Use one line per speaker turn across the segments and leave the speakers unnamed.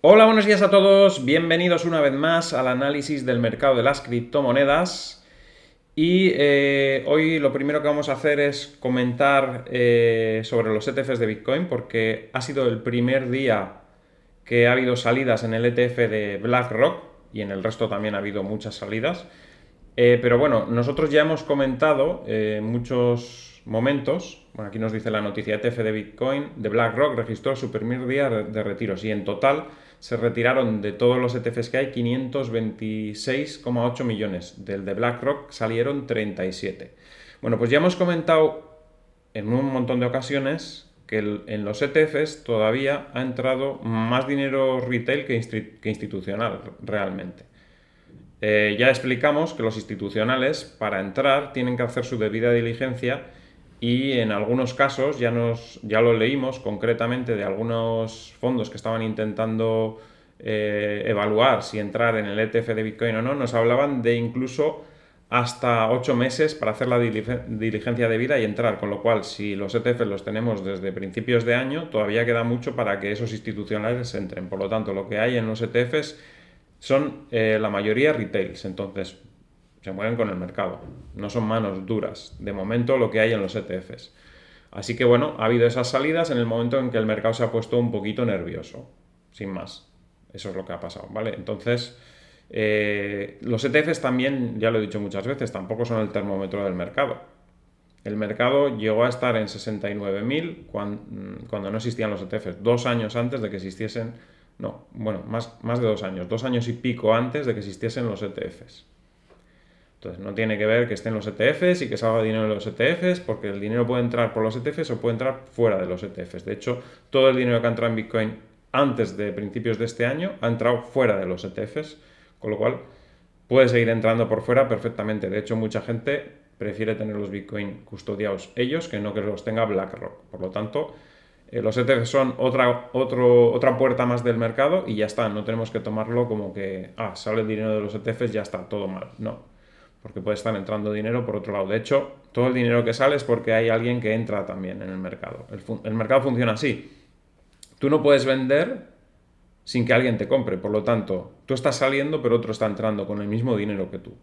Hola, buenos días a todos. Bienvenidos una vez más al análisis del mercado de las criptomonedas. Y hoy lo primero que vamos a hacer es comentar sobre los ETFs de Bitcoin, porque ha sido el primer día que ha habido salidas en el ETF de BlackRock y en el resto también ha habido muchas salidas. Pero bueno, nosotros ya hemos comentado en muchos momentos. Bueno, aquí nos dice la noticia: ETF de Bitcoin de BlackRock registró su primer día de retiros y en total se retiraron de todos los ETFs que hay 526,8 millones. Del de BlackRock salieron 37. Bueno, pues ya hemos comentado en un montón de ocasiones que en los ETFs todavía ha entrado más dinero retail que institucional realmente. Ya explicamos que los institucionales, para entrar, tienen que hacer su debida diligencia y en algunos casos, ya lo leímos concretamente de algunos fondos que estaban intentando evaluar si entrar en el ETF de Bitcoin o no, nos hablaban de incluso hasta 8 meses para hacer la diligencia debida y entrar, con lo cual si los ETFs los tenemos desde principios de año, todavía queda mucho para que esos institucionales entren. Por lo tanto, lo que hay en los ETFs son la mayoría retails, entonces se mueven con el mercado, no son manos duras, de momento lo que hay en los ETFs. Así que bueno, ha habido esas salidas en el momento en que el mercado se ha puesto un poquito nervioso, sin más. Eso es lo que ha pasado, ¿vale? Entonces, los ETFs también, ya lo he dicho muchas veces, tampoco son el termómetro del mercado. El mercado llegó a estar en 69.000 cuando no existían los ETFs, 2 años antes de que existiesen. No, bueno, más de 2 años, 2 años y pico antes de que existiesen los ETFs. Entonces, no tiene que ver que estén los ETFs y que salga dinero de los ETFs, porque el dinero puede entrar por los ETFs o puede entrar fuera de los ETFs. De hecho, todo el dinero que ha entrado en Bitcoin antes de principios de este año ha entrado fuera de los ETFs, con lo cual puede seguir entrando por fuera perfectamente. De hecho, mucha gente prefiere tener los Bitcoin custodiados ellos que no que los tenga BlackRock. Por lo tanto, los ETFs son otra puerta más del mercado y ya está. No tenemos que tomarlo como que sale el dinero de los ETFs, ya está, todo mal. No, porque puede estar entrando dinero por otro lado. De hecho, todo el dinero que sale es porque hay alguien que entra también en el mercado. El mercado funciona así. Tú no puedes vender sin que alguien te compre. Por lo tanto, tú estás saliendo, pero otro está entrando con el mismo dinero que tú.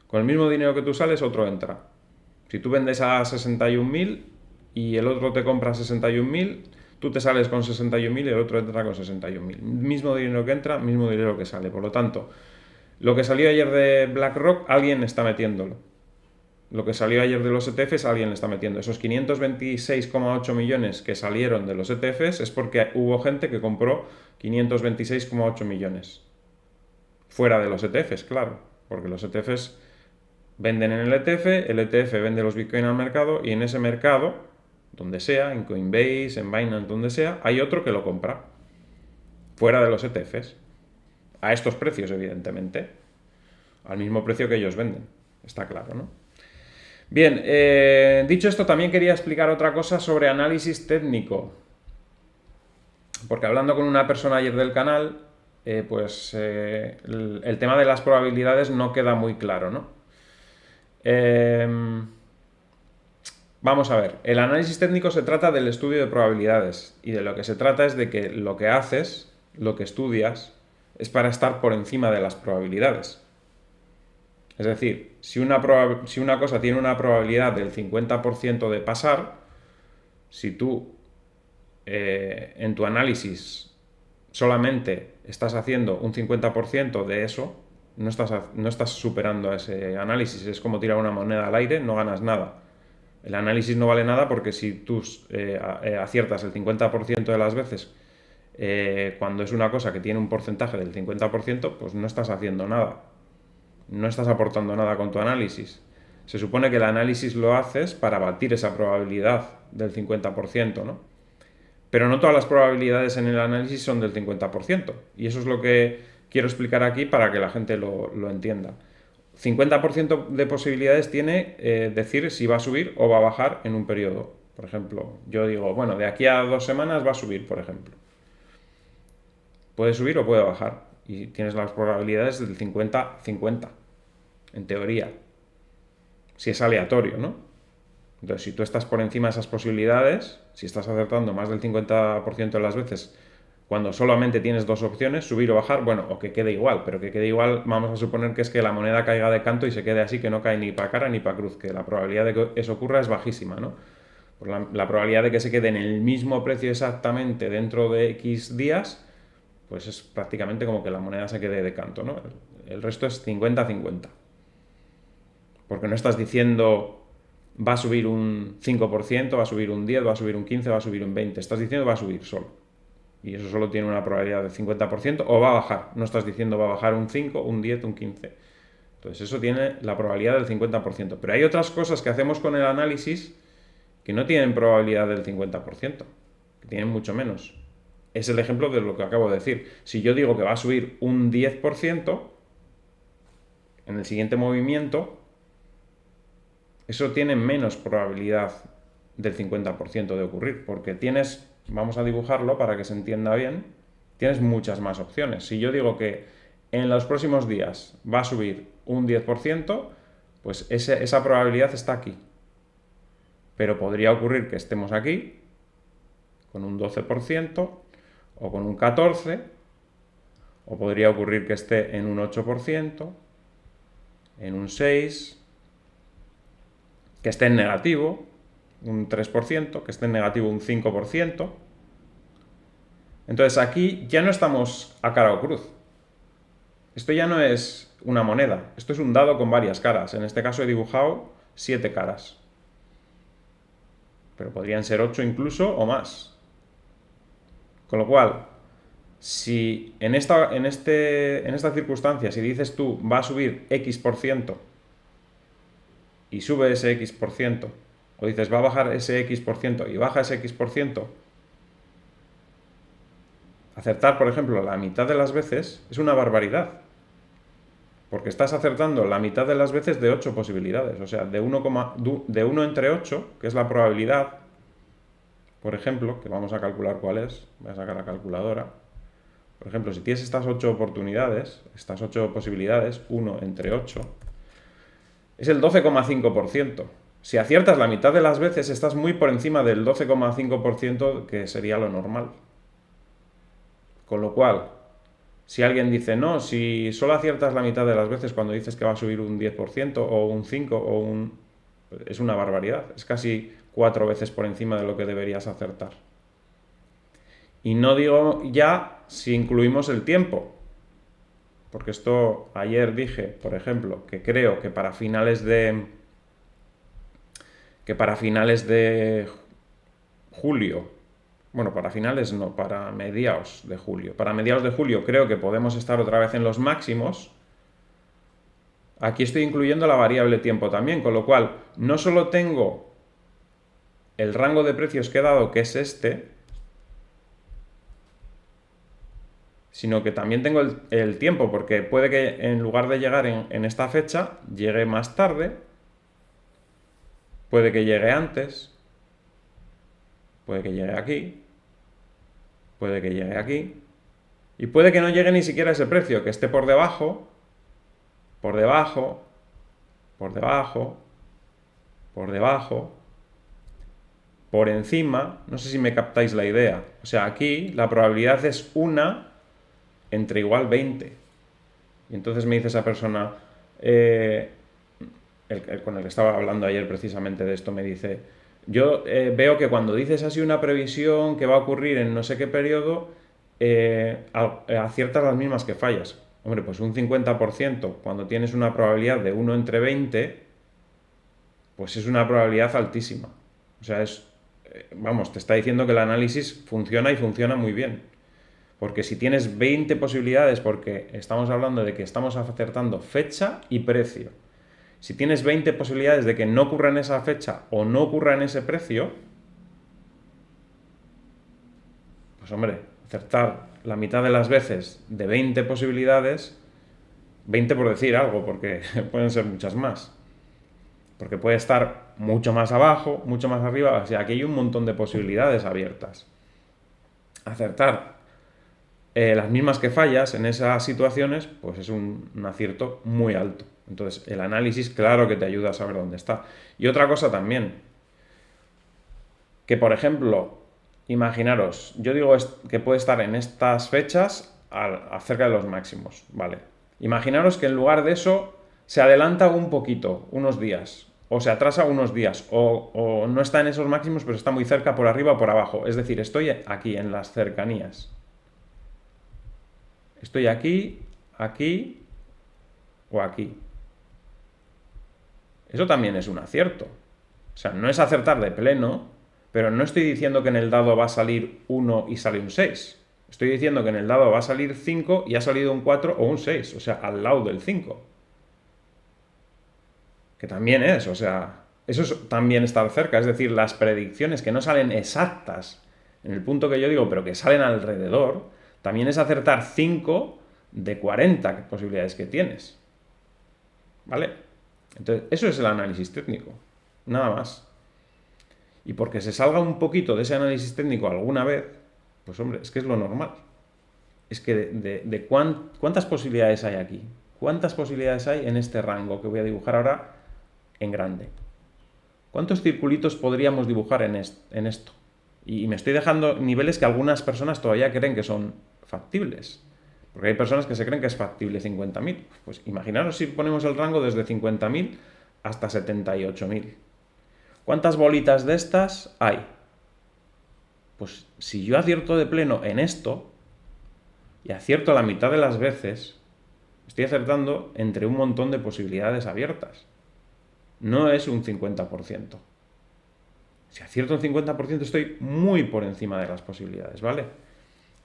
Con el mismo dinero que tú sales, otro entra. Si tú vendes a 61.000 y el otro te compra 61.000, tú te sales con 61.000 y el otro entra con 61.000. Mismo dinero que entra, mismo dinero que sale. Por lo tanto, lo que salió ayer de BlackRock, alguien está metiéndolo. Lo que salió ayer de los ETFs, alguien le está metiendo. Esos 526,8 millones que salieron de los ETFs es porque hubo gente que compró 526,8 millones. Fuera de los ETFs, claro. Porque los ETFs venden en el ETF vende los Bitcoin al mercado y en ese mercado, donde sea, en Coinbase, en Binance, donde sea, hay otro que lo compra. Fuera de los ETFs. A estos precios, evidentemente. Al mismo precio que ellos venden. Está claro, ¿no? Bien, dicho esto, también quería explicar otra cosa sobre análisis técnico. Porque hablando con una persona ayer del canal, el tema de las probabilidades no queda muy claro, ¿no? Vamos a ver, el análisis técnico se trata del estudio de probabilidades y de lo que se trata es de que lo que haces, lo que estudias, es para estar por encima de las probabilidades. Es decir, si una cosa tiene una probabilidad del 50% de pasar, si tú en tu análisis solamente estás haciendo un 50% de eso, no estás superando ese análisis. Es como tirar una moneda al aire, no ganas nada. El análisis no vale nada porque si tú aciertas el 50% de las veces, cuando es una cosa que tiene un porcentaje del 50%, pues no estás haciendo nada. No estás aportando nada con tu análisis. Se supone que el análisis lo haces para batir esa probabilidad del 50%, ¿no? Pero no todas las probabilidades en el análisis son del 50%. Y eso es lo que quiero explicar aquí para que la gente lo entienda. 50% de posibilidades tiene decir si va a subir o va a bajar en un periodo. Por ejemplo, yo digo, bueno, de aquí a 2 semanas va a subir, por ejemplo. Puede subir o puede bajar. Y tienes las probabilidades del 50-50, en teoría. Si es aleatorio, ¿no? Entonces, si tú estás por encima de esas posibilidades, si estás acertando más del 50% de las veces cuando solamente tienes dos opciones, subir o bajar, bueno, o que quede igual, pero que quede igual, vamos a suponer que es que la moneda caiga de canto y se quede así, que no cae ni para cara ni para cruz, que la probabilidad de que eso ocurra es bajísima, ¿no? Pues la probabilidad de que se quede en el mismo precio exactamente dentro de X días, pues es prácticamente como que la moneda se quede de canto, ¿no? El resto es 50-50. Porque no estás diciendo va a subir un 5%, va a subir un 10%, va a subir un 15%, va a subir un 20%. Estás diciendo va a subir solo. Y eso solo tiene una probabilidad de 50%, o va a bajar. No estás diciendo va a bajar un 5, un 10, un 15. Entonces eso tiene la probabilidad del 50%. Pero hay otras cosas que hacemos con el análisis que no tienen probabilidad del 50%, que tienen mucho menos. Es el ejemplo de lo que acabo de decir. Si yo digo que va a subir un 10%, en el siguiente movimiento, eso tiene menos probabilidad del 50% de ocurrir, porque tienes, vamos a dibujarlo para que se entienda bien, tienes muchas más opciones. Si yo digo que en los próximos días va a subir un 10%, pues esa probabilidad está aquí. Pero podría ocurrir que estemos aquí con un 12% o con un 14%, o podría ocurrir que esté en un 8%, en un 6%, que esté en negativo, un 3%, que esté en negativo un 5%. Entonces aquí ya no estamos a cara o cruz. Esto ya no es una moneda, esto es un dado con varias caras. En este caso he dibujado 7 caras. Pero podrían ser 8 incluso o más. Con lo cual, si en esta circunstancia, si dices tú va a subir X% y sube ese X%, o dices va a bajar ese X% y baja ese X%, acertar, por ejemplo, la mitad de las veces es una barbaridad. Porque estás acertando la mitad de las veces de 8 posibilidades. O sea, de 1 entre 8, que es la probabilidad, por ejemplo, que vamos a calcular cuál es, voy a sacar la calculadora. Por ejemplo, si tienes estas 8 oportunidades, estas 8 posibilidades, 1 entre 8, es el 12,5%. Si aciertas la mitad de las veces, estás muy por encima del 12,5%, que sería lo normal. Con lo cual, si alguien dice, no, si solo aciertas la mitad de las veces cuando dices que va a subir un 10% o un 5% o un... es una barbaridad. Es casi 4 veces por encima de lo que deberías acertar. Y no digo ya si incluimos el tiempo. Porque esto ayer dije, por ejemplo, que creo que para finales de julio, bueno, para finales no, para mediados de julio. Para mediados de julio creo que podemos estar otra vez en los máximos. Aquí estoy incluyendo la variable tiempo también, con lo cual no solo tengo el rango de precios que he dado, que es este, sino que también tengo el tiempo, porque puede que en lugar de llegar en esta fecha, llegue más tarde, puede que llegue antes, puede que llegue aquí, puede que llegue aquí, y puede que no llegue ni siquiera a ese precio, que esté por debajo, por debajo, por debajo, por debajo, por encima. No sé si me captáis la idea. O sea, aquí la probabilidad es 1 entre igual 20. Y entonces me dice esa persona, con el que estaba hablando ayer precisamente de esto, me dice, yo veo que cuando dices así una previsión que va a ocurrir en no sé qué periodo, aciertas las mismas que fallas. Hombre, pues un 50% cuando tienes una probabilidad de 1 entre 20, pues es una probabilidad altísima. O sea, vamos, te está diciendo que el análisis funciona y funciona muy bien. Porque si tienes 20 posibilidades, porque estamos hablando de que estamos acertando fecha y precio. Si tienes 20 posibilidades de que no ocurra en esa fecha o no ocurra en ese precio, pues hombre, acertar la mitad de las veces de 20 posibilidades, 20 por decir algo, porque pueden ser muchas más. Porque puede estar mucho más abajo, mucho más arriba, o sea, aquí hay un montón de posibilidades abiertas. Acertar las mismas que fallas en esas situaciones, pues es un acierto muy alto. Entonces, el análisis, claro que te ayuda a saber dónde está. Y otra cosa también, que por ejemplo, imaginaros, yo digo que puede estar en estas fechas acerca de los máximos, ¿vale? Imaginaros que en lugar de eso se adelanta un poquito, unos días, o se atrasa unos días, o no está en esos máximos, pero está muy cerca por arriba o por abajo. Es decir, estoy aquí, en las cercanías. Estoy aquí, aquí o aquí. Eso también es un acierto. O sea, no es acertar de pleno, pero no estoy diciendo que en el dado va a salir 1 y sale un 6. Estoy diciendo que en el dado va a salir 5 y ha salido un 4 o un 6, o sea, al lado del 5. Que también es, o sea, eso es también estar cerca, es decir, las predicciones que no salen exactas en el punto que yo digo, pero que salen alrededor, también es acertar 5 de 40 posibilidades que tienes. ¿Vale? Entonces, eso es el análisis técnico, nada más. Y porque se salga un poquito de ese análisis técnico alguna vez, pues hombre, es que es lo normal. Es que ¿cuántas posibilidades hay aquí? ¿Cuántas posibilidades hay en este rango que voy a dibujar ahora en grande? ¿Cuántos circulitos podríamos dibujar en esto? Y me estoy dejando niveles que algunas personas todavía creen que son factibles. Porque hay personas que se creen que es factible 50.000. Pues imaginaros si ponemos el rango desde 50.000 hasta 78.000. ¿Cuántas bolitas de estas hay? Pues si yo acierto de pleno en esto, y acierto la mitad de las veces, estoy acertando entre un montón de posibilidades abiertas. No es un 50%. Si acierto un 50%, estoy muy por encima de las posibilidades, ¿vale?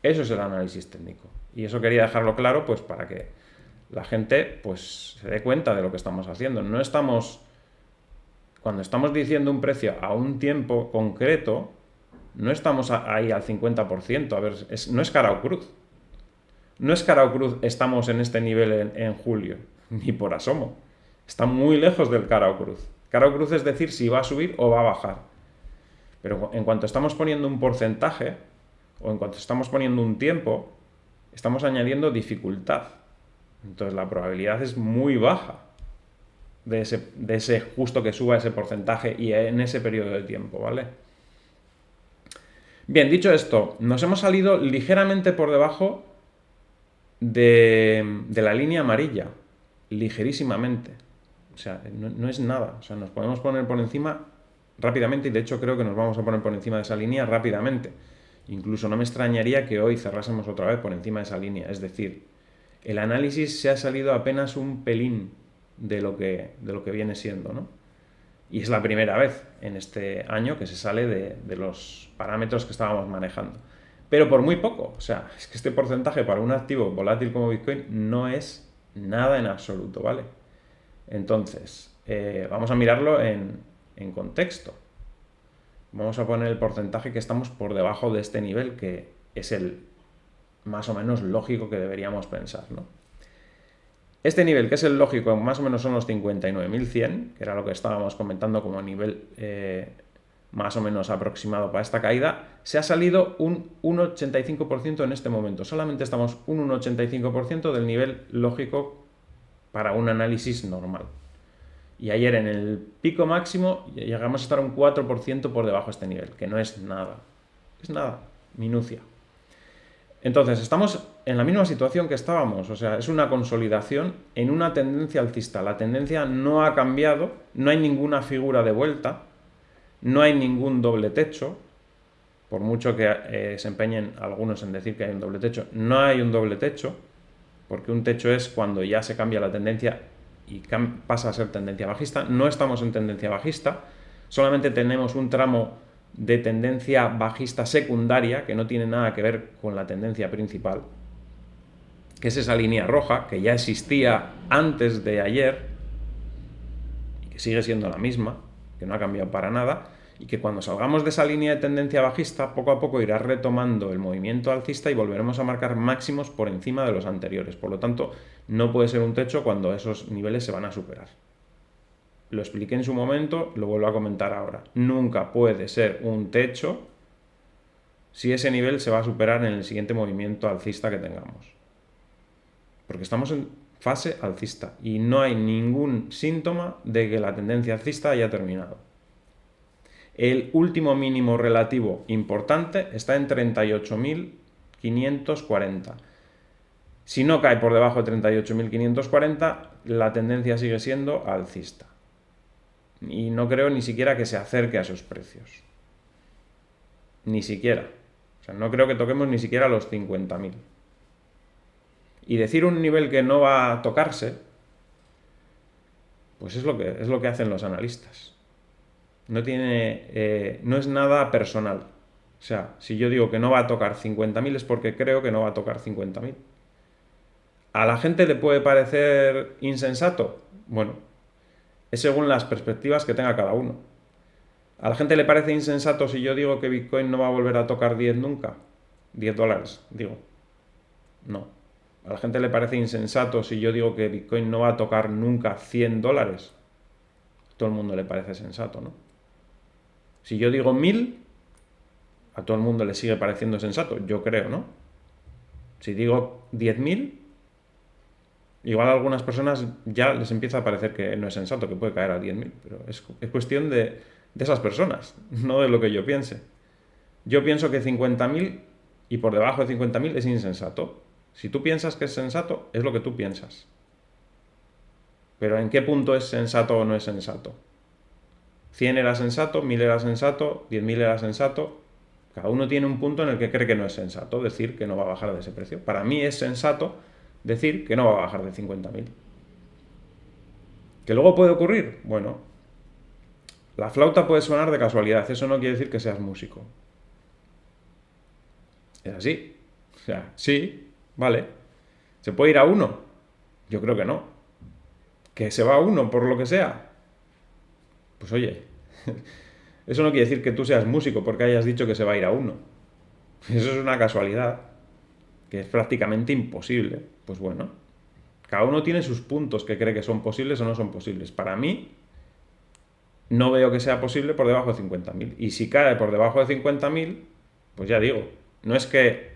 Eso es el análisis técnico. Y eso quería dejarlo claro, pues para que la gente pues se dé cuenta de lo que estamos haciendo. No estamos, cuando estamos diciendo un precio a un tiempo concreto, no estamos ahí al 50%. A ver, no es cara o cruz. No es cara o cruz, estamos en este nivel en julio, ni por asomo. Está muy lejos del cara o cruz. Cara o cruz es decir si va a subir o va a bajar. Pero en cuanto estamos poniendo un porcentaje, o en cuanto estamos poniendo un tiempo, estamos añadiendo dificultad. Entonces la probabilidad es muy baja de ese justo que suba ese porcentaje y en ese periodo de tiempo, ¿vale? Bien, dicho esto, nos hemos salido ligeramente por debajo de la línea amarilla, ligerísimamente. O sea, no es nada. O sea, nos podemos poner por encima rápidamente y de hecho creo que nos vamos a poner por encima de esa línea rápidamente. Incluso no me extrañaría que hoy cerrásemos otra vez por encima de esa línea. Es decir, el análisis se ha salido apenas un pelín de lo que viene siendo, ¿no? Y es la primera vez en este año que se sale de los parámetros que estábamos manejando. Pero por muy poco. O sea, es que este porcentaje para un activo volátil como Bitcoin no es nada en absoluto, ¿vale? Entonces, vamos a mirarlo en contexto. Vamos a poner el porcentaje que estamos por debajo de este nivel, que es el más o menos lógico que deberíamos pensar, ¿no? Este nivel, que es el lógico, más o menos son los 59.100, que era lo que estábamos comentando como nivel más o menos aproximado para esta caída, se ha salido un 1,85% en este momento. Solamente estamos un 1,85% del nivel lógico para un análisis normal. Y ayer en el pico máximo llegamos a estar un 4% por debajo de este nivel, que no es nada. Es nada, minucia. Entonces, estamos en la misma situación que estábamos, o sea, es una consolidación en una tendencia alcista. La tendencia no ha cambiado, no hay ninguna figura de vuelta, no hay ningún doble techo, por mucho que se empeñen algunos en decir que hay un doble techo, no hay un doble techo, porque un techo es cuando ya se cambia la tendencia y pasa a ser tendencia bajista. No estamos en tendencia bajista, solamente tenemos un tramo de tendencia bajista secundaria que no tiene nada que ver con la tendencia principal, que es esa línea roja que ya existía antes de ayer y que sigue siendo la misma, que no ha cambiado para nada, y que cuando salgamos de esa línea de tendencia bajista, poco a poco irá retomando el movimiento alcista y volveremos a marcar máximos por encima de los anteriores. Por lo tanto, no puede ser un techo cuando esos niveles se van a superar. Lo expliqué en su momento, lo vuelvo a comentar ahora. Nunca puede ser un techo si ese nivel se va a superar en el siguiente movimiento alcista que tengamos. Porque estamos en fase alcista y no hay ningún síntoma de que la tendencia alcista haya terminado. El último mínimo relativo importante está en 38.540. Si no cae por debajo de 38.540, la tendencia sigue siendo alcista. Y no creo ni siquiera que se acerque a esos precios. Ni siquiera. O sea, no creo que toquemos ni siquiera los 50.000. Y decir un nivel que no va a tocarse, pues es lo que hacen los analistas. No es nada personal. O sea, si yo digo que no va a tocar 50.000 es porque creo que no va a tocar 50.000. ¿A la gente le puede parecer insensato? Bueno, es según las perspectivas que tenga cada uno. ¿A la gente le parece insensato si yo digo que Bitcoin no va a volver a tocar 10 nunca? 10 dólares, digo. No. ¿A la gente le parece insensato si yo digo que Bitcoin no va a tocar nunca 100 dólares? A todo el mundo le parece sensato, ¿no? Si yo digo 1000, a todo el mundo le sigue pareciendo sensato, yo creo, ¿no? Si digo 10.000, igual a algunas personas ya les empieza a parecer que no es sensato, que puede caer a 10.000, pero es cuestión de esas personas, no de lo que yo piense. Yo pienso que 50.000 y por debajo de 50.000 es insensato. Si tú piensas que es sensato, es lo que tú piensas. Pero ¿en qué punto es sensato o no es sensato? 100 era sensato, 1000 era sensato, 10.000 era sensato. Cada uno tiene un punto en el que cree que no es sensato decir que no va a bajar de ese precio. Para mí es sensato decir que no va a bajar de 50.000. ¿Que luego puede ocurrir? Bueno, la flauta puede sonar de casualidad, eso no quiere decir que seas músico. Es así. O sea, sí, vale. ¿Se puede ir a 1? Yo creo que no. ¿Que se va a 1 por lo que sea? Pues oye, eso no quiere decir que tú seas músico porque hayas dicho que se va a ir a 1. Eso es una casualidad, que es prácticamente imposible. Pues bueno, cada uno tiene sus puntos que cree que son posibles o no son posibles. Para mí, no veo que sea posible por debajo de 50.000. Y si cae por debajo de 50.000, pues ya digo, no es que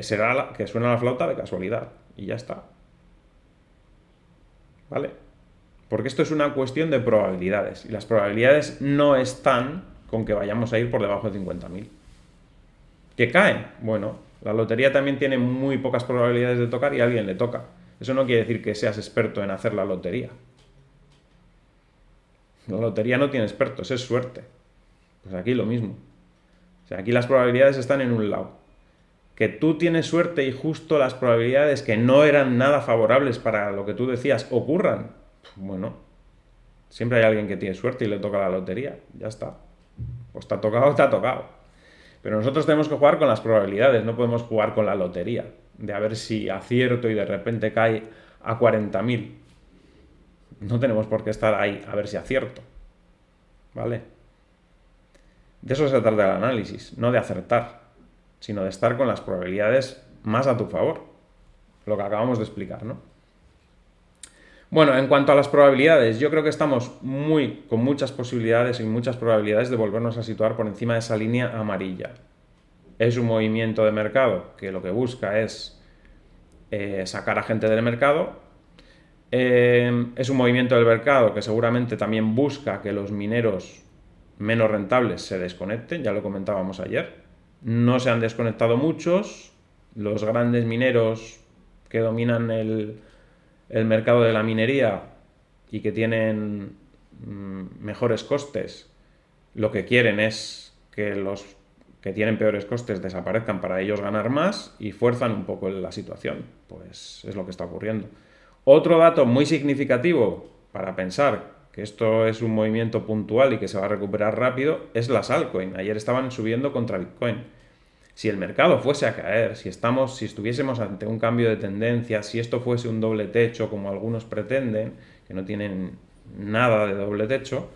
será que suena la flauta de casualidad. Y ya está. ¿Vale? Porque esto es una cuestión de probabilidades. Y las probabilidades no están con que vayamos a ir por debajo de 50.000. ¿Que cae? Bueno, la lotería también tiene muy pocas probabilidades de tocar y a alguien le toca. Eso no quiere decir que seas experto en hacer la lotería. La lotería no tiene expertos, es suerte. Pues aquí lo mismo. O sea, aquí las probabilidades están en un lado. Que tú tienes suerte y justo las probabilidades que no eran nada favorables para lo que tú decías ocurran. Bueno, siempre hay alguien que tiene suerte y le toca la lotería. Ya está. Pues te ha tocado, te ha tocado. Pero nosotros tenemos que jugar con las probabilidades, no podemos jugar con la lotería. De a ver si acierto y de repente cae a 40.000. No tenemos por qué estar ahí a ver si acierto. ¿Vale? De eso se trata el análisis, no de acertar, sino de estar con las probabilidades más a tu favor. Lo que acabamos de explicar, ¿no? Bueno, en cuanto a las probabilidades, yo creo que estamos con muchas posibilidades y muchas probabilidades de volvernos a situar por encima de esa línea amarilla. Es un movimiento de mercado que lo que busca es sacar a gente del mercado. Es un movimiento del mercado que seguramente también busca que los mineros menos rentables se desconecten, ya lo comentábamos ayer. No se han desconectado muchos, los grandes mineros que dominan el mercado de la minería y que tienen mejores costes, lo que quieren es que los que tienen peores costes desaparezcan para ellos ganar más y fuerzan un poco la situación. Pues es lo que está ocurriendo. Otro dato muy significativo para pensar que esto es un movimiento puntual y que se va a recuperar rápido es las altcoins. Ayer estaban subiendo contra Bitcoin. Si el mercado fuese a caer, si estuviésemos ante un cambio de tendencia, si esto fuese un doble techo como algunos pretenden, que no tienen nada de doble techo,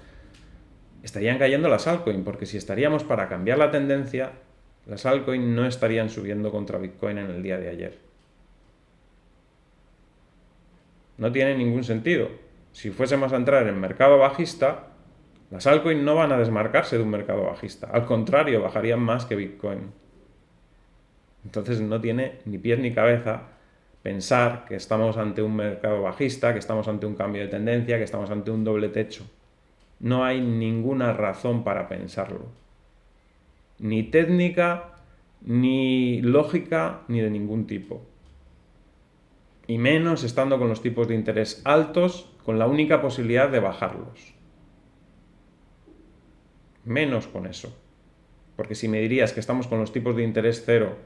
estarían cayendo las altcoins, porque si estaríamos para cambiar la tendencia, las altcoins no estarían subiendo contra Bitcoin en el día de ayer. No tiene ningún sentido. Si fuésemos a entrar en mercado bajista, las altcoins no van a desmarcarse de un mercado bajista. Al contrario, bajarían más que Bitcoin. Entonces no tiene ni pies ni cabeza pensar que estamos ante un mercado bajista, que estamos ante un cambio de tendencia, que estamos ante un doble techo. No hay ninguna razón para pensarlo. Ni técnica, ni lógica, ni de ningún tipo. Y menos estando con los tipos de interés altos, con la única posibilidad de bajarlos. Menos con eso. Porque si me dirías que estamos con los tipos de interés cero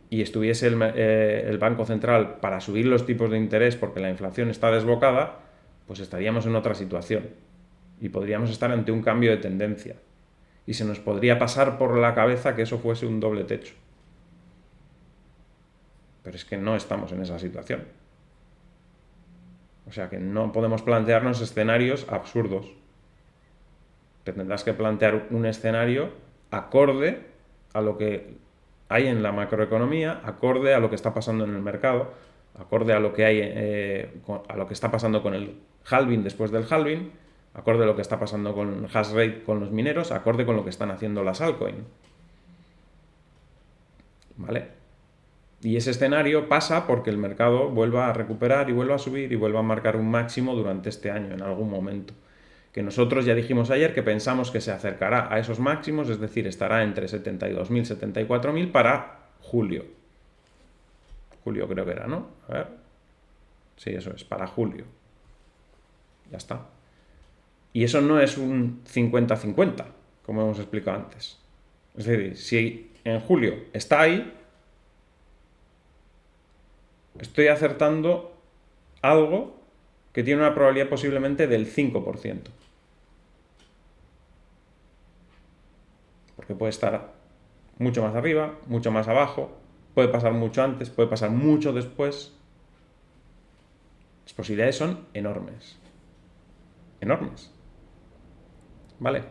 y estuviese el Banco Central para subir los tipos de interés porque la inflación está desbocada, pues estaríamos en otra situación y podríamos estar ante un cambio de tendencia. Y se nos podría pasar por la cabeza que eso fuese un doble techo. Pero es que no estamos en esa situación. O sea que no podemos plantearnos escenarios absurdos. Te tendrás que plantear un escenario acorde a lo que hay en la macroeconomía, acorde a lo que está pasando en el mercado, acorde a lo que hay, a lo que está pasando con el halving después del halving, acorde a lo que está pasando con el hash rate con los mineros, acorde con lo que están haciendo las altcoins. ¿Vale? Y ese escenario pasa porque el mercado vuelva a recuperar y vuelva a subir y vuelva a marcar un máximo durante este año, en algún momento. Que nosotros ya dijimos ayer que pensamos que se acercará a esos máximos, es decir, estará entre 72.000 y 74.000 para julio. Julio creo que era, ¿no? A ver. Sí, eso es, para julio. Ya está. Y eso no es un 50-50, como hemos explicado antes. Es decir, si en julio está ahí, estoy acertando algo que tiene una probabilidad posiblemente del 5%. Porque puede estar mucho más arriba, mucho más abajo, puede pasar mucho antes, puede pasar mucho después. Las posibilidades son enormes. Enormes. ¿Vale?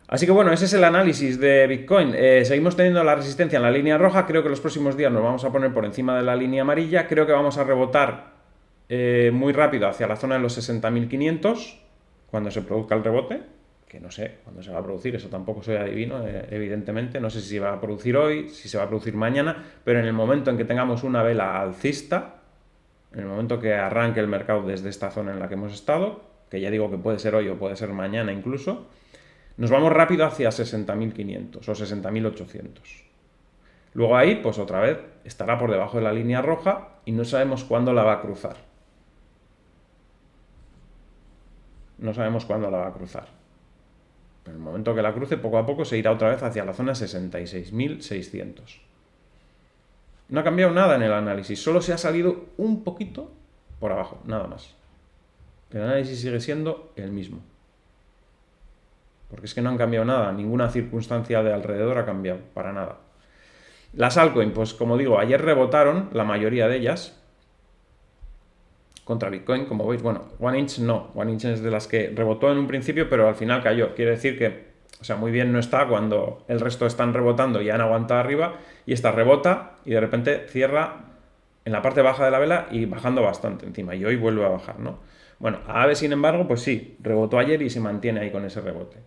Así que bueno, ese es el análisis de Bitcoin. Seguimos teniendo la resistencia en la línea roja. Creo que los próximos días nos vamos a poner por encima de la línea amarilla. Creo que vamos a rebotar muy rápido hacia la zona de los 60.500 cuando se produzca el rebote. Que no sé cuándo se va a producir, eso tampoco soy adivino, evidentemente. No sé si se va a producir hoy, si se va a producir mañana, pero en el momento en que tengamos una vela alcista, en el momento que arranque el mercado desde esta zona en la que hemos estado, que ya digo que puede ser hoy o puede ser mañana incluso, nos vamos rápido hacia 60.500 o 60.800. Luego ahí, pues otra vez, estará por debajo de la línea roja y no sabemos cuándo la va a cruzar. No sabemos cuándo la va a cruzar. En el momento que la cruce, poco a poco se irá otra vez hacia la zona 66.600. No ha cambiado nada en el análisis, solo se ha salido un poquito por abajo, nada más. El análisis sigue siendo el mismo. Porque es que no han cambiado nada, ninguna circunstancia de alrededor ha cambiado, para nada. Las altcoins, pues como digo, ayer rebotaron, la mayoría de ellas, contra Bitcoin, como veis, bueno, OneInch no, OneInch es de las que rebotó en un principio, pero al final cayó. Quiere decir que, o sea, muy bien no está cuando el resto están rebotando y han aguantado arriba, y esta rebota y de repente cierra en la parte baja de la vela y bajando bastante encima, y hoy vuelve a bajar, ¿no? Bueno, AVE, sin embargo, pues sí, rebotó ayer y se mantiene ahí con ese rebote.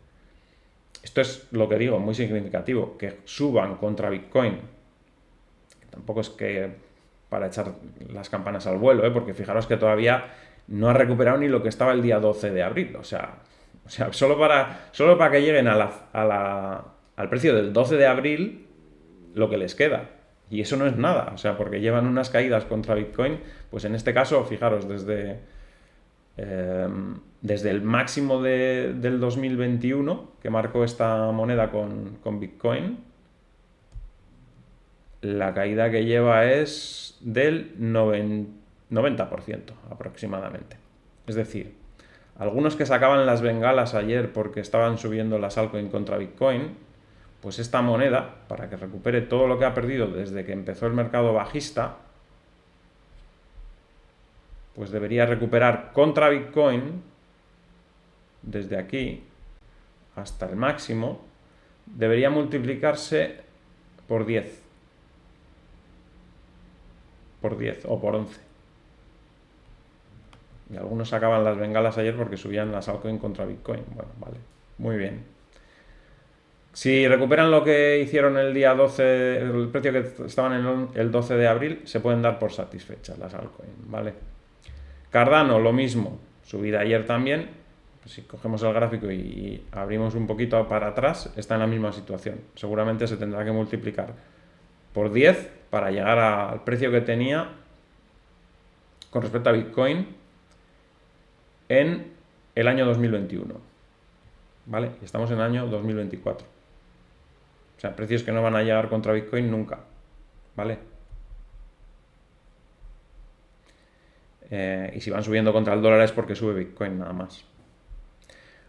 Esto es lo que digo, muy significativo, que suban contra Bitcoin. Tampoco es que para echar las campanas al vuelo, porque fijaros que todavía no ha recuperado ni lo que estaba el día 12 de abril. O sea solo para que lleguen al precio del 12 de abril lo que les queda. Y eso no es nada, o sea, porque llevan unas caídas contra Bitcoin, pues en este caso, fijaros, desde el máximo del 2021, que marcó esta moneda con Bitcoin, la caída que lleva es del 90% aproximadamente. Es decir, algunos que sacaban las bengalas ayer porque estaban subiendo las altcoins contra Bitcoin, pues esta moneda, para que recupere todo lo que ha perdido desde que empezó el mercado bajista, pues debería recuperar contra Bitcoin, desde aquí hasta el máximo, debería multiplicarse por 10. Por 10 o por 11. Y algunos sacaban las bengalas ayer porque subían las altcoins contra Bitcoin. Bueno, vale, muy bien. Si recuperan lo que hicieron el día 12, el precio que estaban en el 12 de abril, se pueden dar por satisfechas las altcoins, ¿vale? Cardano, lo mismo. subida ayer también, pues si cogemos el gráfico y abrimos un poquito para atrás, está en la misma situación. Seguramente se tendrá que multiplicar por 10 para llegar al precio que tenía con respecto a Bitcoin en el año 2021. ¿Vale? Y estamos en el año 2024. O sea, precios que no van a llegar contra Bitcoin nunca. ¿Vale? Y si van subiendo contra el dólar es porque sube Bitcoin nada más.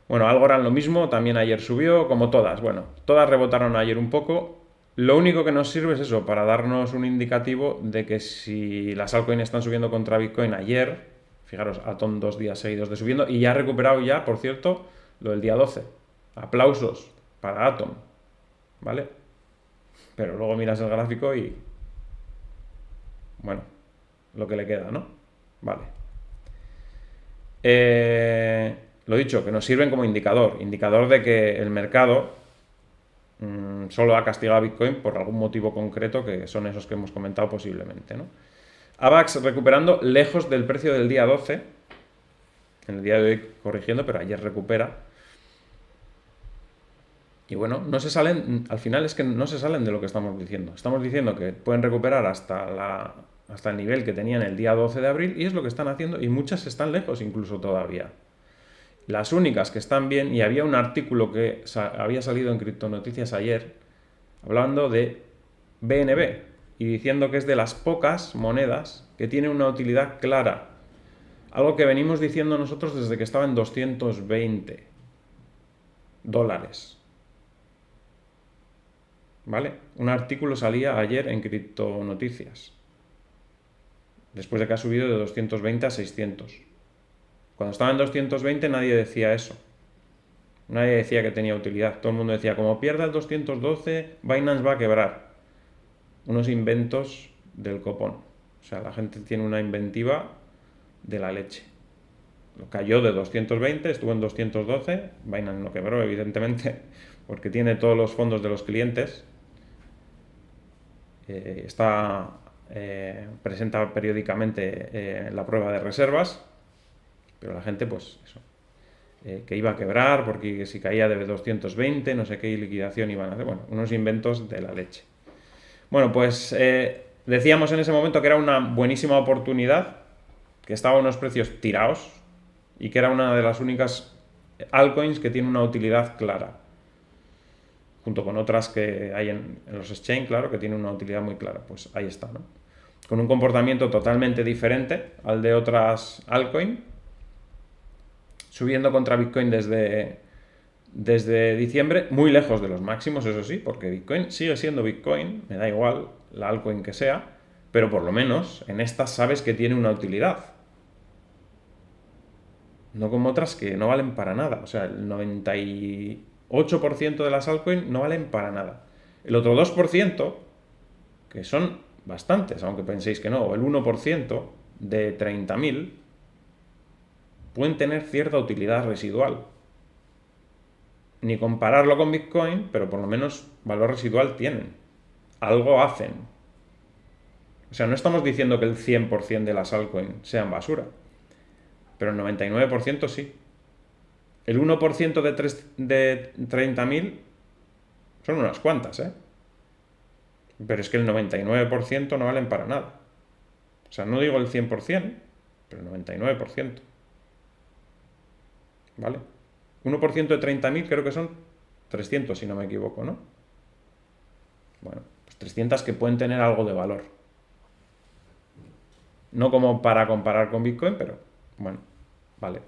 Bueno, Algorand lo mismo, también ayer subió, como todas. Bueno, todas rebotaron ayer un poco. Lo único que nos sirve es eso, para darnos un indicativo de que si las altcoins están subiendo contra Bitcoin ayer, fijaros, Atom 2 días seguidos de subiendo, y ya ha recuperado ya, por cierto, lo del día 12. Aplausos para Atom, ¿vale? Pero luego miras el gráfico y... bueno, lo que le queda, ¿no? Vale. Lo dicho, que nos sirven como indicador de que el mercado solo ha castigado a Bitcoin por algún motivo concreto, que son esos que hemos comentado posiblemente, ¿no? AVAX recuperando lejos del precio del día 12, en el día de hoy corrigiendo, pero ayer recupera. Y bueno, no se salen, al final es que no se salen de lo que estamos diciendo. Estamos diciendo que pueden recuperar hasta el nivel que tenían el día 12 de abril, y es lo que están haciendo, y muchas están lejos incluso todavía. Las únicas que están bien, y había un artículo que había salido en Criptonoticias ayer, hablando de BNB, y diciendo que es de las pocas monedas que tiene una utilidad clara. Algo que venimos diciendo nosotros desde que estaba en 220 dólares. ¿Vale? Un artículo salía ayer en Criptonoticias, después de que ha subido de 220 a 600. Cuando estaba en 220 nadie decía eso. Nadie decía que tenía utilidad. Todo el mundo decía, como pierda el 212, Binance va a quebrar. Unos inventos del copón. O sea, la gente tiene una inventiva de la leche. Lo cayó de 220, estuvo en 212. Binance no quebró, evidentemente, porque tiene todos los fondos de los clientes. Presenta periódicamente la prueba de reservas, pero la gente, pues eso, que iba a quebrar porque si caía de 220, no sé qué liquidación iban a hacer. Bueno, unos inventos de la leche. Bueno, pues decíamos en ese momento que era una buenísima oportunidad, que estaba a unos precios tirados y que era una de las únicas altcoins que tiene una utilidad clara, junto con otras que hay en los exchange, claro, que tienen una utilidad muy clara. Pues ahí está, ¿no? Con un comportamiento totalmente diferente al de otras altcoins, subiendo contra Bitcoin desde diciembre, muy lejos de los máximos, eso sí, porque Bitcoin sigue siendo Bitcoin, me da igual la altcoin que sea, pero por lo menos en estas sabes que tiene una utilidad. No como otras que no valen para nada. O sea, el 98% de las altcoins no valen para nada. El otro 2%, que son bastantes, aunque penséis que no, o el 1% de 30.000, pueden tener cierta utilidad residual. Ni compararlo con Bitcoin, pero por lo menos valor residual tienen. Algo hacen. O sea, no estamos diciendo que el 100% de las altcoins sean basura, pero el 99% sí. El 1% de 30.000 son unas cuantas, ¿eh? Pero es que el 99% no valen para nada. O sea, no digo el 100%, pero el 99%. ¿Vale? 1% de 30.000 creo que son 300, si no me equivoco, ¿no? Bueno, pues 300 que pueden tener algo de valor. No como para comparar con Bitcoin, pero bueno, vale.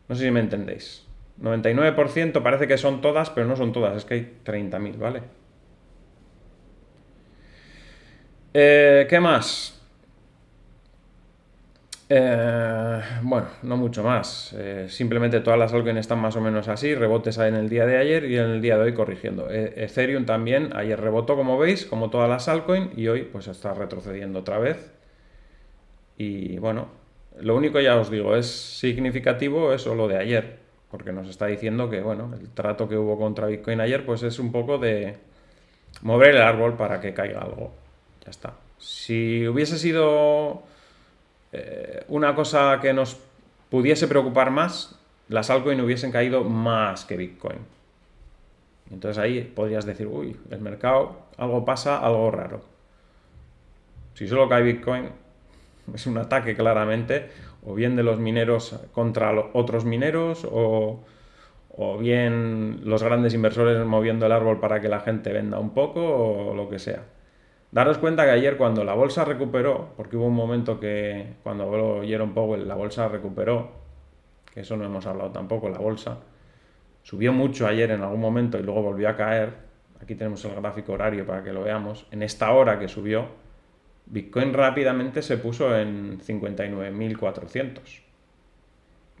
No sé si me entendéis. 99% parece que son todas, pero no son todas, es que hay 30.000, ¿vale? ¿Qué más? Bueno, no mucho más. Simplemente todas las altcoins están más o menos así. Rebotes en el día de ayer y en el día de hoy corrigiendo. Ethereum también ayer rebotó, como veis, como todas las altcoins, y hoy pues está retrocediendo otra vez. Y bueno, lo único, ya os digo, es significativo eso lo de ayer, porque nos está diciendo que bueno, el trato que hubo contra Bitcoin ayer pues es un poco de mover el árbol para que caiga algo. Ya está. Si hubiese sido una cosa que nos pudiese preocupar más, las altcoins hubiesen caído más que Bitcoin. Entonces ahí podrías decir, uy, el mercado, algo pasa, algo raro. Si solo cae Bitcoin, es un ataque claramente, o bien de los mineros contra otros mineros, o bien los grandes inversores moviendo el árbol para que la gente venda un poco, o lo que sea. Daros cuenta que ayer cuando la bolsa recuperó, porque hubo un momento que cuando habló Jerome Powell la bolsa recuperó, que eso no hemos hablado tampoco, la bolsa, subió mucho ayer en algún momento y luego volvió a caer. Aquí tenemos el gráfico horario para que lo veamos. En esta hora que subió, Bitcoin rápidamente se puso en 59.400.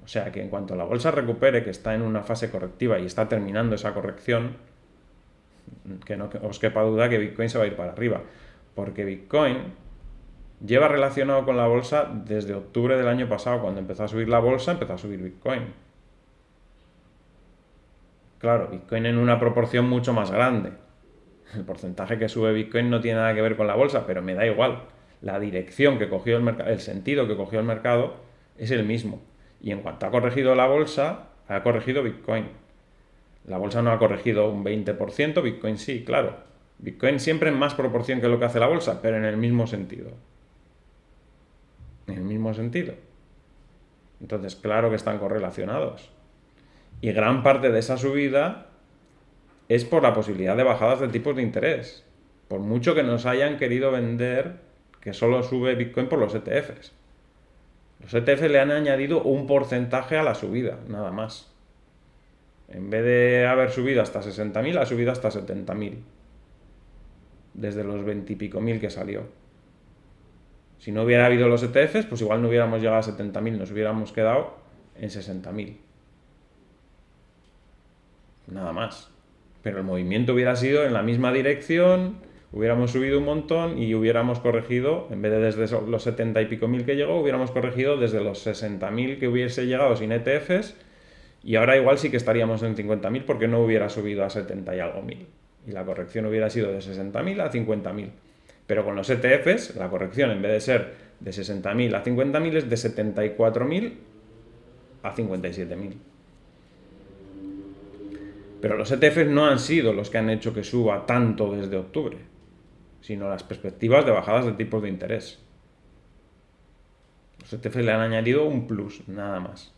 O sea que en cuanto la bolsa recupere, que está en una fase correctiva y está terminando esa corrección, que no os quepa duda que Bitcoin se va a ir para arriba. Porque Bitcoin lleva relacionado con la bolsa desde octubre del año pasado. Cuando empezó a subir la bolsa, empezó a subir Bitcoin. Claro, Bitcoin en una proporción mucho más grande. El porcentaje que sube Bitcoin no tiene nada que ver con la bolsa, pero me da igual. La dirección que cogió el mercado, el sentido que cogió el mercado es el mismo. Y en cuanto ha corregido la bolsa, ha corregido Bitcoin. La bolsa no ha corregido un 20%, Bitcoin sí, claro. Bitcoin siempre en más proporción que lo que hace la bolsa, pero en el mismo sentido. En el mismo sentido. Entonces, claro que están correlacionados. Y gran parte de esa subida es por la posibilidad de bajadas de tipos de interés. Por mucho que nos hayan querido vender que solo sube Bitcoin por los ETFs. Los ETFs le han añadido un porcentaje a la subida, nada más. En vez de haber subido hasta 60.000, ha subido hasta 70.000. Desde los 20 y pico mil que salió. Si no hubiera habido los ETFs, pues igual no hubiéramos llegado a 70.000, nos hubiéramos quedado en 60.000. Nada más. Pero el movimiento hubiera sido en la misma dirección, hubiéramos subido un montón y hubiéramos corregido, en vez de desde los 70 y pico mil que llegó, hubiéramos corregido desde los 60.000 que hubiese llegado sin ETFs, y ahora igual sí que estaríamos en 50.000 porque no hubiera subido a 70 y algo mil. Y la corrección hubiera sido de 60.000 a 50.000. Pero con los ETFs, la corrección en vez de ser de 60.000 a 50.000 es de 74.000 a 57.000. Pero los ETFs no han sido los que han hecho que suba tanto desde octubre, sino las perspectivas de bajadas de tipos de interés. Los ETFs le han añadido un plus, nada más.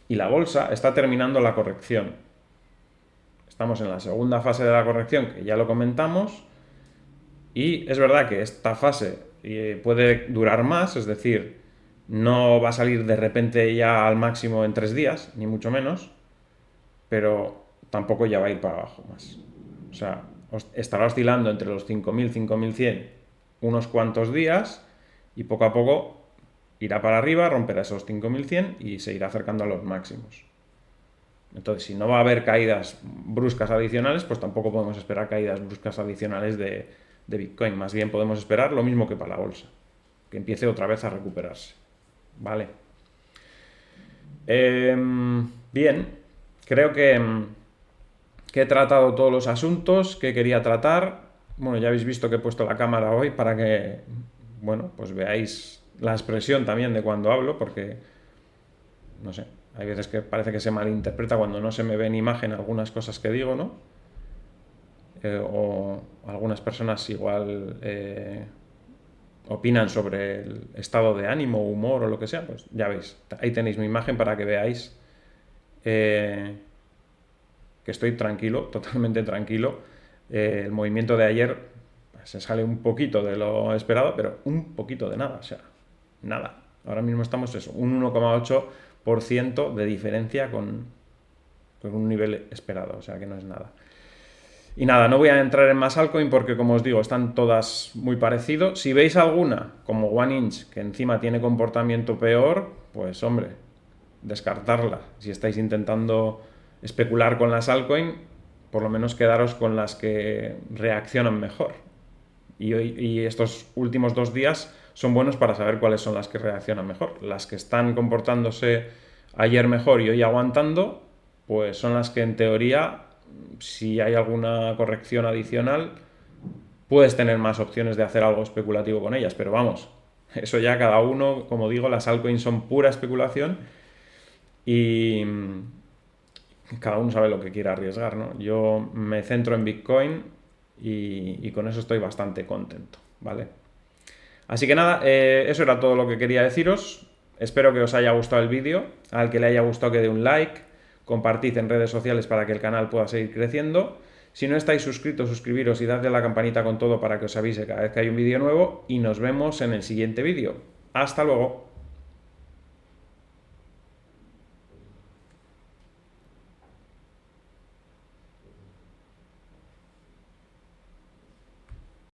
Y la bolsa está terminando la corrección. Estamos en la segunda fase de la corrección, que ya lo comentamos, y es verdad que esta fase puede durar más, es decir, no va a salir de repente ya al máximo en 3 días, ni mucho menos, pero tampoco ya va a ir para abajo más. O sea, estará oscilando entre los 5.000, 5.100 unos cuantos días y poco a poco irá para arriba, romperá esos 5.100 y se irá acercando a los máximos. Entonces, si no va a haber caídas bruscas adicionales, pues tampoco podemos esperar caídas bruscas adicionales de Bitcoin. Más bien podemos esperar lo mismo que para la bolsa, que empiece otra vez a recuperarse. ¿Vale? Bien, creo que he tratado todos los asuntos que quería tratar. Bueno, ya habéis visto que he puesto la cámara hoy para que, bueno, pues veáis la expresión también de cuando hablo, porque, no sé, hay veces que parece que se malinterpreta cuando no se me ve en imagen algunas cosas que digo, ¿no? O algunas personas igual opinan sobre el estado de ánimo, humor o lo que sea, pues ya veis, ahí tenéis mi imagen para que veáis que estoy tranquilo, totalmente tranquilo. El movimiento de ayer se sale un poquito de lo esperado, pero un poquito de nada, o sea, nada. Ahora mismo estamos eso, un 1,8% de diferencia con un nivel esperado, o sea que no es nada. Y nada, no voy a entrar en más altcoin porque, como os digo, están todas muy parecidos. Si veis alguna, como OneInch, que encima tiene comportamiento peor, pues hombre, descartarla. Si estáis intentando especular con las altcoin, por lo menos quedaros con las que reaccionan mejor. Y estos últimos 2 días son buenos para saber cuáles son las que reaccionan mejor. Las que están comportándose ayer mejor y hoy aguantando, pues son las que en teoría, si hay alguna corrección adicional, puedes tener más opciones de hacer algo especulativo con ellas. Pero vamos, Eso ya cada uno, como digo, las altcoins son pura especulación y cada uno sabe lo que quiere arriesgar, ¿no? Yo me centro en Bitcoin y con eso estoy bastante contento, ¿vale? Así que nada, eso era todo lo que quería deciros. Espero que os haya gustado el vídeo. Al que le haya gustado, que dé un like. Compartid en redes sociales para que el canal pueda seguir creciendo. Si no estáis suscritos, suscribiros y dadle a la campanita con todo para que os avise cada vez que hay un vídeo nuevo. Y nos vemos en el siguiente vídeo. ¡Hasta luego!